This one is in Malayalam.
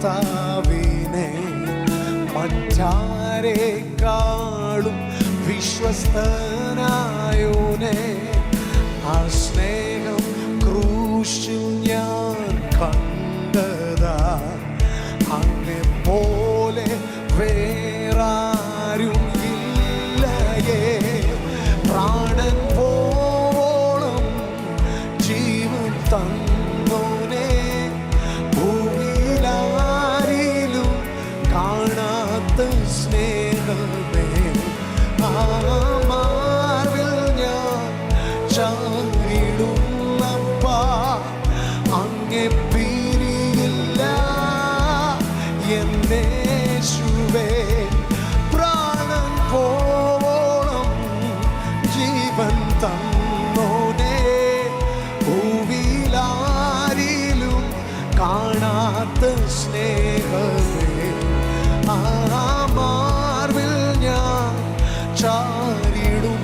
കർത്താവിനെ മറ്റാരെക്കാളും വിശ്വസ്തനായോനെ, ആ സ്നേഹം ക്രൂശിൽ ഞാൻ കണ്ടതാ. അങ്ങെ പോലെ വേറാരും ഇല്ലയേ. പ്രാണൻ പോവോളം ജീവൻ തന്നോനെ, ഭൂമിയിലാരിലും കാണാത്ത സ്നേഹമേ. ആ മാർവിൽ ഞാൻ ചാരിടുന്നപ്പാ, അങ്ങെ പിരിയില്ല എന്നേശുവേ. പ്രാണൻ പോവോളം ജീവൻ തന്നോനെ, ഭൂവിലാരിലും കാണാത്ത സ്നേഹമേ. ആ മാർവിൽ ഞാൻ ചാരിടും